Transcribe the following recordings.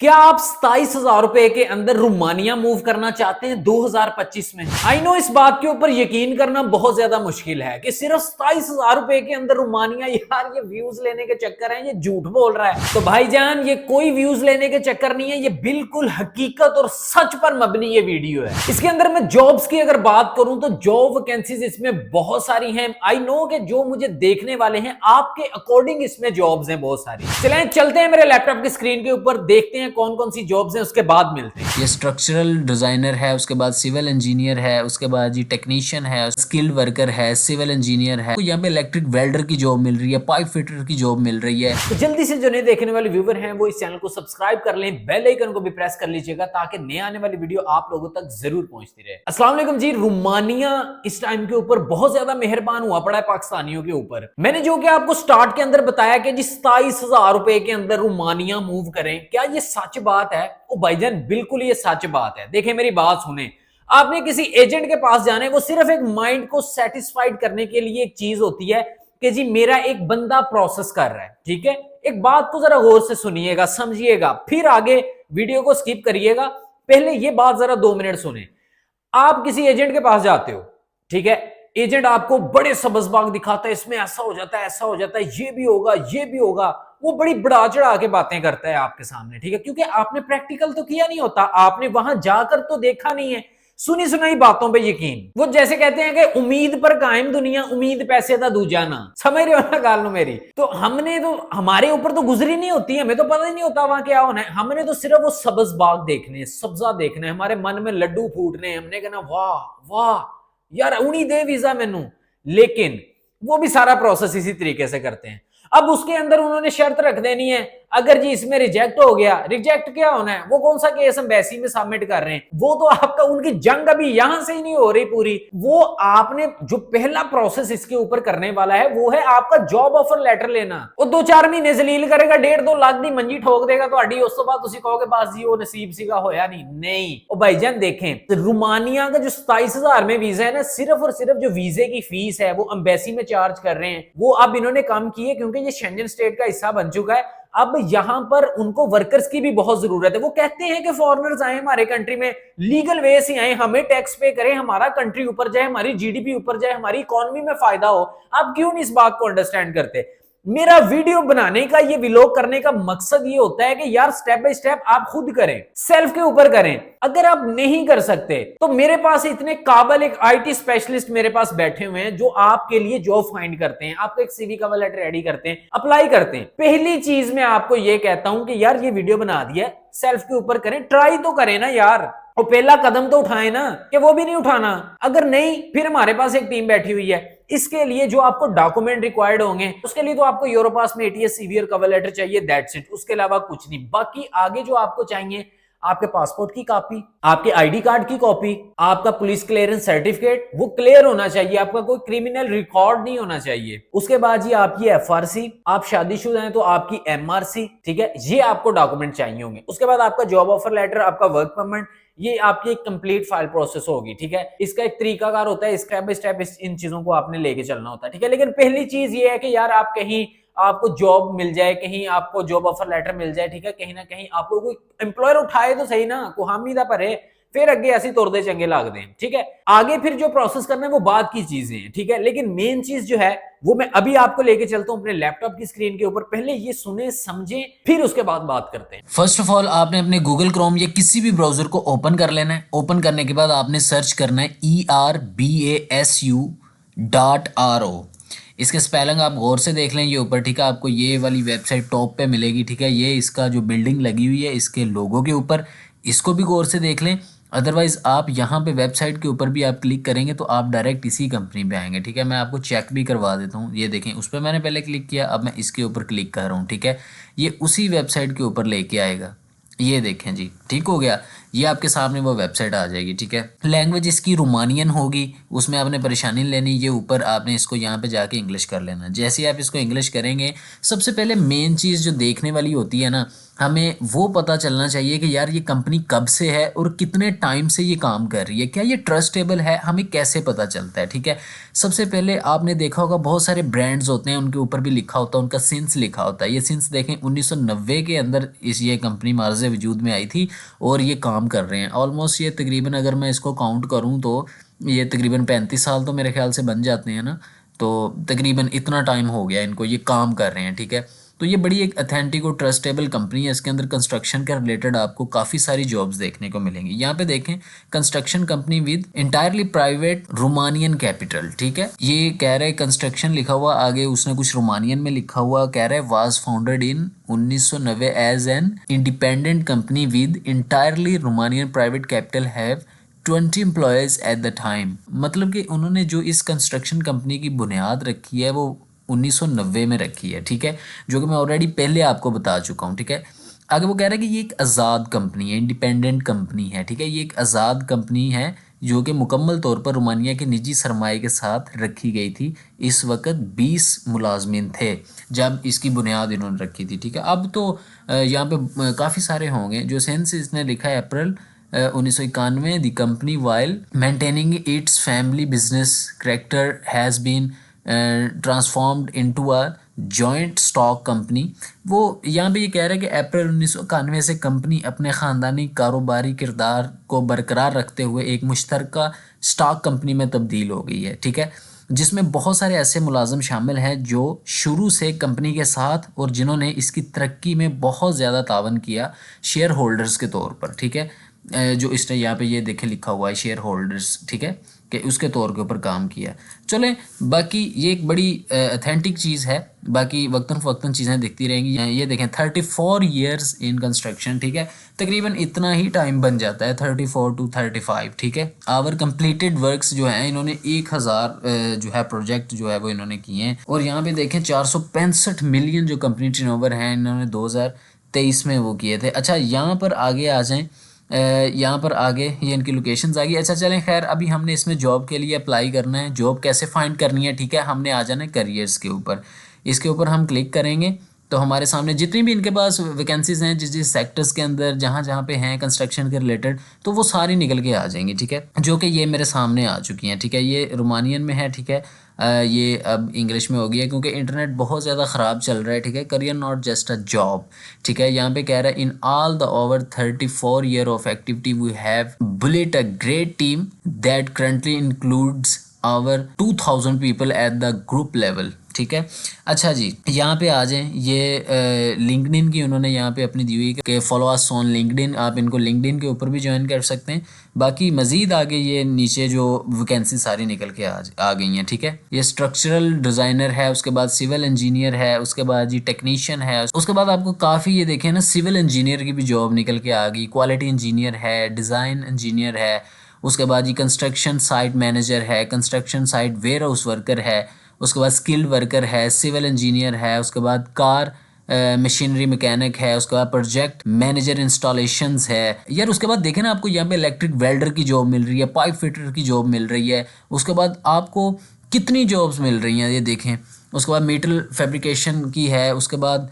क्या आप 27,000 रुपए के अंदर रोमानिया मूव करना चाहते हैं 2025 में? आई नो इस बात के ऊपर यकीन करना बहुत ज्यादा मुश्किल है कि सिर्फ 27,000 रुपए के अंदर रोमानिया, यार ये व्यूज लेने के चक्कर है, ये झूठ बोल रहा है। तो भाईजान ये कोई व्यूज लेने के चक्कर नहीं है, ये बिल्कुल हकीकत और सच पर मबनी ये वीडियो है। इसके अंदर मैं जॉब्स की अगर बात करूं तो जॉब वैकेंसीज इसमें बहुत सारी हैं। आई नो कि जो मुझे देखने वाले हैं आपके अकॉर्डिंग इसमें जॉब्स हैं बहुत सारी। चलें चलते हैं मेरे लैपटॉप की स्क्रीन के ऊपर, देखते हैं कौन कौन सी जॉब्स हैं, उसके बाद मिलते हैं। ये स्ट्रक्चरल डिजाइनर है, उसके बाद सिविल इंजीनियर है, उसके बाद जी टेक्नीशियन है, स्किल्ड वर्कर है, सिविल इंजीनियर है। तो यहाँ पे इलेक्ट्रिक वेल्डर की जॉब मिल रही है, पाइप फिटर की जॉब मिल रही है। तो जल्दी से जो नए देखने वाले व्यूवर हैं वो इस चैनल को सब्सक्राइब कर लें, बेल आइकन को भी प्रेस कर लीजिएगा ताकि नए आने वाली वीडियो आप लोगों तक जरूर पहुंचती रहे। अस्सलाम वालेकुम जी। रोमानिया इस टाइम के ऊपर बहुत ज्यादा मेहरबान हुआ पड़ा है पाकिस्तानियों के ऊपर। मैंने जो कि आपको स्टार्ट के अंदर बताया कि जी 27,000 रुपए के अंदर रोमानिया मूव करें, क्या ये सच बात है? ओ भाईजान बिल्कुल ये सच बात है। देखें मेरी बात सुने, आपने किसी एजेंट के पास जाना है, वो सिर्फ एक माइंड को सेटिस्फाइड करने के लिए एक चीज होती है कि जी मेरा एक बंदा प्रोसेस कर रहा है, ठीक है। एक बात को जरा गौर से सुनिएगा, समझिएगा, फिर आगे वीडियो को स्किप करिएगा। पहले ये बात जरा 2 मिनट सुने। आप किसी एजेंट के पास जाते हो, ठीक है, एजेंट आपको बड़े सबसबाग दिखाता है, इसमें ऐसा हो जाता है, ऐसा हो जाता है, ये भी होगा, ये भी होगा। वो बड़ी बढ़ा चढ़ा के बातें करता है आपके सामने, ठीक है, क्योंकि आपने प्रैक्टिकल तो किया नहीं होता, आपने वहां जाकर तो देखा नहीं है, सुनी सुनाई बातों पे यकीन। वो जैसे कहते हैं कि उम्मीद पर कायम दुनिया, उम्मीद पैसे दा दूजा ना। समझ रहे हो ना गाल नो मेरी? तो हमने तो, हमारे ऊपर तो गुजरी नहीं होती, हमें तो पता ही नहीं होता वहां क्या होना है। हमने तो सिर्फ वो सब्ज बाग देखने, सब्जा देखने, हमारे मन में लड्डू फूटने, हमने कहना वाह वाह यार उन्हीं दे वीजा मैनू। लेकिन वो भी सारा प्रोसेस इसी तरीके से करते हैं। अब उसके अंदर उन्होंने शर्त रख देनी है, अगर जी इसमें रिजेक्ट हो गया, रिजेक्ट क्या होना है, वो कौन सा केस एम्बेसी में सबमिट कर रहे हैं, वो तो आपका, उनकी जंग अभी यहां से ही नहीं हो रही पूरी। वो आपने जो पहला प्रोसेस इसके ऊपर करने वाला है वो है आपका जॉब ऑफर लेटर लेना। वो 2-4 महीने जलील करेगा, 1.5-2 लाख की मंजी ठोक देगा तो उस तो बाद तुम कहोगे बस जी वो नसीब सी का होया नहीं। ओ भाईजान देखें, रोमानिया का जो 27,000 में वीजा है ना, सिर्फ और सिर्फ जो वीजे की फीस है वो एम्बेसी में चार्ज कर रहे हैं। वो अब इन्होंने कम की है क्योंकि ये शेंजन स्टेट का हिस्सा बन चुका है। अब यहां पर उनको वर्कर्स की भी बहुत जरूरत है। वो कहते हैं कि फॉरेनर्स आए हमारे कंट्री में, लीगल वे से आए, हमें टैक्स पे करें, हमारा कंट्री ऊपर जाए, हमारी जीडीपी ऊपर जाए, हमारी इकोनॉमी में फायदा हो। आप क्यों नहीं इस बात को अंडरस्टैंड करते? मेरा वीडियो बनाने का, ये व्लॉग करने का मकसद ये होता है कि यार स्टेप बाय स्टेप आप खुद करें, सेल्फ के ऊपर करें। अगर आप नहीं कर सकते तो मेरे पास इतने काबिल एक आईटी स्पेशलिस्ट मेरे पास बैठे हुए हैं जो आपके लिए जॉब फाइंड करते हैं, आपका एक सीवी कवर लेटर रेडी करते हैं, अप्लाई करते हैं। पहली चीज मैं आपको ये कहता हूं कि यार ये वीडियो बना दिया, सेल्फ के ऊपर करें, ट्राई तो करें ना यार। और पहला कदम तो उठाए ना, कि वो भी नहीं उठाना। अगर नहीं, फिर हमारे पास एक टीम बैठी हुई है। इसके लिए जो आपको डॉक्यूमेंट रिक्वायर्ड होंगे, उसके लिए तो आपको यूरोपास में एटीएस सीवी और कवर लेटर चाहिए, दैट्स इट। उसके अलावा कुछ नहीं। बाकी आगे जो आपको चाहिए, आपके पासपोर्ट की कॉपी, आपके आईडी कार्ड की कॉपी, आपका पुलिस क्लियरेंस सर्टिफिकेट, वो क्लियर होना चाहिए, आपका कोई क्रिमिनल रिकॉर्ड नहीं होना चाहिए। उसके बाद जी आपकी एफआरसी, आप शादीशुदा हैं तो आपकी एमआरसी, ठीक है, ये आपको डॉक्यूमेंट चाहिए होंगे। उसके बाद आपका जॉब ऑफर लेटर, आपका वर्क परमिट, ये आपकी एक कंप्लीट फाइल प्रोसेस होगी, ठीक है। इसका एक तरीकाकार होता है, स्टेप बाय स्टेप इन चीजों को आपने लेके चलना होता है, ठीक है। लेकिन पहली चीज ये है कि यार आप कहीं, आपको जॉब मिल जाए, कहीं आपको जॉब ऑफर लेटर मिल जाए, ठीक है, कहीं ना कहीं आपको कोई एम्प्लॉयर उठाए तो सही ना, को हामी दा भरे, फिर अगे ऐसी तोड़दे चंगे लागदे हैं, ठीक है। आगे फिर जो प्रोसेस करना है वो बाद की चीजें हैं, ठीक है। लेकिन मेन चीज जो है वो मैं अभी आपको लेके चलता हूं अपने लैपटॉप की स्क्रीन के ऊपर। पहले ये सुने समझे, फिर उसके बाद बात करते हैं। फर्स्ट ऑफ ऑल आपने अपने गूगल क्रोम या किसी भी ब्राउजर को ओपन कर लेना है। ओपन करने के बाद आपने सर्च करना है ERBASU.RO। इसके स्पेलिंग आप गौर से देख लें, ये ऊपर, ठीक है, आपको ये वाली वेबसाइट टॉप पे मिलेगी, ठीक है। ये इसका जो बिल्डिंग लगी हुई है इसके लोगों के ऊपर, इसको भी गौर से देख लें। अदरवाइज़ आप यहाँ पे वेबसाइट के ऊपर भी आप क्लिक करेंगे तो आप डायरेक्ट इसी कंपनी पे आएंगे, ठीक है। मैं आपको चेक भी करवा देता हूँ। ये देखें, उस पर मैंने पहले क्लिक किया, अब मैं इसके ऊपर क्लिक कर रहा हूँ, ठीक है। ये उसी वेबसाइट के ऊपर लेके आएगा। ये देखें जी, ठीक हो गया। ये आपके सामने वो वेबसाइट आ जाएगी, ठीक है। लैंग्वेज इसकी रोमानियन होगी, उसमें आपने परेशानी लेनी। ये ऊपर आपने इसको यहाँ पे जाके इंग्लिश कर लेना। जैसे आप इसको इंग्लिश करेंगे, सबसे पहले मेन चीज़ जो देखने वाली होती है ना, हमें वो पता चलना चाहिए कि यार ये कंपनी कब से है और कितने टाइम से ये काम कर रही है, क्या ये ट्रस्टेबल है, हमें कैसे पता चलता है। ठीक है, सबसे पहले आपने देखा होगा बहुत सारे ब्रांड्स होते हैं, उनके ऊपर भी लिखा होता है, उनका सिंस लिखा होता है। ये सिंस देखें 1990 के अंदर ये कंपनी मार्ज वजूद में आई थी और ये काम कर रहे हैं ऑलमोस्ट, ये तकरीबन अगर मैं इसको काउंट करूँ तो ये तकरीबन 35 साल तो मेरे ख्याल से बन जाते हैं ना, तो तकरीबन इतना टाइम हो गया इनको, ये काम कर रहे हैं। ठीक है, तो ये बड़ी एक अथेंटिक और ट्रस्टेबल कंपनी है। इसके अंदर कंस्ट्रक्शन के रिलेटेड आपको काफ़ी सारी जॉब्स देखने को मिलेंगी। यहाँ पे देखें construction company with entirely private Romanian capital. ठीक है, ये कह रहा है कंस्ट्रक्शन लिखा हुआ आगे उसने कुछ रोमानियन में लिखा हुआ, कह रहा है was founded in 1990 as an independent company with entirely Romanian private capital have 20 employees at the time. मतलब कि उन्होंने जो इस कंस्ट्रक्शन कंपनी की बुनियाद रखी है वो 1990 में रखी है। ठीक है, जो कि मैं ऑलरेडी पहले आपको बता चुका हूँ। ठीक है, आगे वो कह रहा है कि ये एक आज़ाद कंपनी है, इंडिपेंडेंट कंपनी है। ठीक है, ये एक आज़ाद कंपनी है जो कि मुकम्मल तौर पर रोमानिया के निजी सरमाए के साथ रखी गई थी। इस वक्त 20 मुलाजमिन थे जब इसकी बुनियाद इन्होंने रखी थी। ठीक है, अब तो यहाँ पे काफ़ी सारे होंगे। जो सेंस इसने लिखा है April 1991, the company while maintaining its family business character has been transformed into a joint stock company. वो यहाँ पे ये कह रहा है कि अप्रैल 1991 से कंपनी अपने ख़ानदानी कारोबारी किरदार को बरकरार रखते हुए एक मुश्तरका स्टॉक कंपनी में तब्दील हो गई है। ठीक है, जिसमें बहुत सारे ऐसे मुलाजम शामिल हैं जो शुरू से कंपनी के साथ और जिन्होंने इसकी तरक्की में बहुत ज़्यादा तावन किया शेयर होल्डर्स के तौर पर। ठीक है, जो इसने यहाँ पे ये देखे लिखा हुआ है शेयर होल्डर्स। ठीक है, कि उसके तौर के ऊपर काम किया। चलें, बाकी ये एक बड़ी अथेंटिक चीज़ है, बाकी वक्तन फ़वक्तन चीज़ें दिखती रहेंगी। ये देखें 34 ईयर्स इन कंस्ट्रक्शन। ठीक है, तकरीबन इतना ही टाइम बन जाता है 34 to 35। ठीक है, आवर कंप्लीटेड वर्क्स जो हैं इन्होंने 1000 जो है प्रोजेक्ट जो है वो इन्होंने किए हैं। और यहाँ पे देखें 465 मिलियन जो कंपनी टर्नओवर है इन्होंने 2023 में वो किए थे। अच्छा, यहाँ पर आगे आ जाएँ, यहाँ पर आगे ये इनकी लोकेशंस आ गई। अच्छा चलें, खैर अभी हमने इसमें जॉब के लिए अप्लाई करना है, जॉब कैसे फाइंड करनी है। ठीक है, हमने आ जाना है करियर्स के ऊपर, इसके ऊपर हम क्लिक करेंगे तो हमारे सामने जितनी भी इनके पास वैकेंसीज़ हैं जिस जिस सेक्टर्स के अंदर जहाँ जहाँ पे हैं कंस्ट्रक्शन के रिलेटेड, तो वो सारी निकल के आ जाएंगी। ठीक है, जो कि ये मेरे सामने आ चुकी हैं। ठीक है, ये रोमानियन में है। ठीक है, ये अब इंग्लिश में हो गई है क्योंकि इंटरनेट बहुत ज़्यादा ख़राब चल रहा है। ठीक है, career not just a job. ठीक है, यहाँ पे कह रहा है in all the over 34 year of activity we have built a great team that currently includes our 2000 people at the group level. ठीक है, अच्छा जी, यहाँ पे आ जाएं। ये लिंक्डइन की उन्होंने यहाँ पे अपनी दी हुई कि फॉलो अस ऑन लिंक्डइन, आप इनको लिंक्डइन के ऊपर भी ज्वाइन कर सकते हैं। बाकी मज़ीद आगे ये नीचे जो वैकेंसी सारी निकल के आ गई हैं। ठीक है, ये स्ट्रक्चरल डिज़ाइनर है, उसके बाद सिविल इंजीनियर है, उसके बाद जी टेक्नीशियन है, उसके बाद आपको काफ़ी ये देखें ना सिविल इंजीनियर की भी जॉब निकल के आ गई, क्वालिटी इंजीनियर है, डिज़ाइन इंजीनियर है, उसके बाद जी कंस्ट्रक्शन साइट मैनेजर है, construction site warehouse worker है, उसके बाद स्किल्ड वर्कर है, सिविल इंजीनियर है, उसके बाद कार मशीनरी मैकेनिक है, उसके बाद प्रोजेक्ट मैनेजर इंस्टॉलेशंस है। यार उसके बाद देखें ना आपको यहाँ पे इलेक्ट्रिक वेल्डर की जॉब मिल रही है, पाइप फिटर की जॉब मिल रही है, उसके बाद आपको कितनी जॉब्स मिल रही हैं ये देखें। उसके बाद मेटल फैब्रिकेशन की है, उसके बाद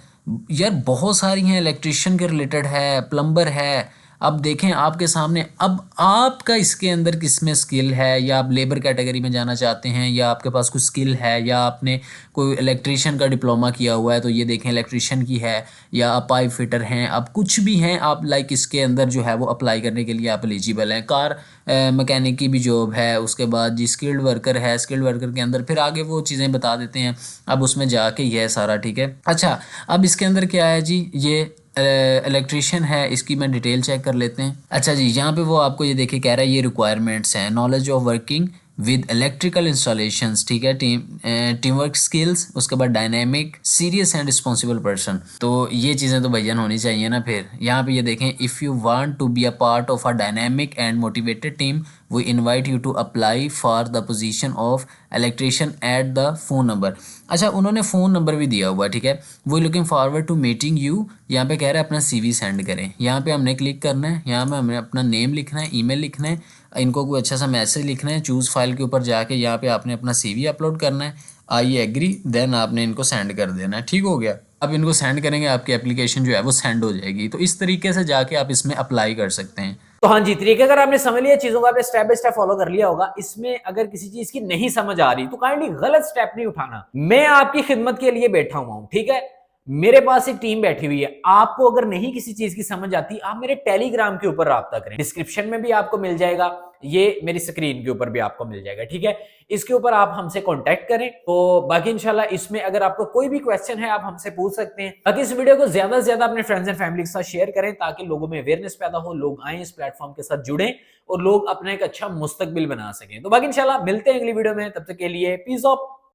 यार बहुत सारी हैं, इलेक्ट्रिशियन के रिलेटेड है, प्लम्बर है। अब देखें आपके सामने, अब आपका इसके अंदर किस में स्किल है, या आप लेबर कैटेगरी में जाना चाहते हैं, या आपके पास कुछ स्किल है, या आपने कोई इलेक्ट्रिशियन का डिप्लोमा किया हुआ है तो ये देखें इलेक्ट्रिशियन की है, या आप पाइप फिटर हैं, आप कुछ भी हैं, आप लाइक इसके अंदर जो है वो अप्लाई करने के लिए आप एलिजिबल हैं। कार मैकेनिक की भी जॉब है, उसके बाद जी स्किल्ड वर्कर है, स्किल्ड वर्कर के अंदर फिर आगे वो चीज़ें बता देते हैं, अब उसमें जाके ये है सारा। ठीक है, अच्छा अब इसके अंदर क्या है जी, ये इलेक्ट्रिशियन है, इसकी मैं डिटेल चेक कर लेते हैं। अच्छा जी, यहाँ पे वो आपको ये देखिए कह रहा है ये रिक्वायरमेंट्स हैं, knowledge of working with electrical installations. ठीक है, टीम वर्क स्किल्स, उसके बाद dynamic serious and responsible person. तो ये चीज़ें तो भैया होनी चाहिए ना। फिर यहाँ पे ये देखें, if you want to be a part of a dynamic and motivated team we invite you to apply for the position of electrician at the phone number. अच्छा, उन्होंने फ़ोन नंबर भी दिया हुआ है। ठीक है, वो looking forward to meeting you. यहाँ पे कह रहा है अपना CV सेंड करें, यहाँ पे हमने क्लिक करना है, यहाँ पे हमने अपना नेम लिखना है, ईमेल लिखना है, इनको कोई अच्छा सा मैसेज लिखना है, चूज़ फाइल के ऊपर जाके यहाँ पे आपने अपना CV अपलोड करना है, आई एग्री, देन आपने इनको सेंड कर देना है। ठीक हो गया। अब इनको सेंड करेंगे, आपकी एप्लीकेशन जो है वो सेंड हो जाएगी। तो इस तरीके से जाके आप इसमें अप्लाई कर सकते हैं। तो हाँ जी, तरीके अगर आपने समझ लिया, चीजों को आपने स्टेप बाय स्टेप फॉलो कर लिया होगा। इसमें अगर किसी चीज की नहीं समझ आ रही तो काइंडली गलत स्टेप नहीं उठाना। मैं आपकी खिदमत के लिए बैठा हुआ हूं, ठीक है। मेरे पास एक टीम बैठी हुई है। आपको अगर नहीं किसी चीज की समझ आती, आप मेरे टेलीग्राम के ऊपर राब्ता करें, डिस्क्रिप्शन में भी आपको मिल जाएगा, ये मेरी स्क्रीन के ऊपर भी आपको मिल जाएगा, ठीक है। इसके ऊपर आप हमसे कांटेक्ट करें। तो बाकी इंशाल्लाह इसमें अगर आपको कोई भी क्वेश्चन है आप हमसे पूछ सकते हैं। बाकी इस वीडियो को ज्यादा से ज्यादा अपने फ्रेंड्स एंड फैमिली के साथ शेयर करें ताकि लोगों में अवेयरनेस पैदा हो, लोग आए इस प्लेटफॉर्म के साथ जुड़ें और लोग अपना एक अच्छा मुस्तकबिल बना सकें। तो बाकी इंशाल्लाह मिलते हैं अगली वीडियो में, तब तक के लिए पीस ऑफ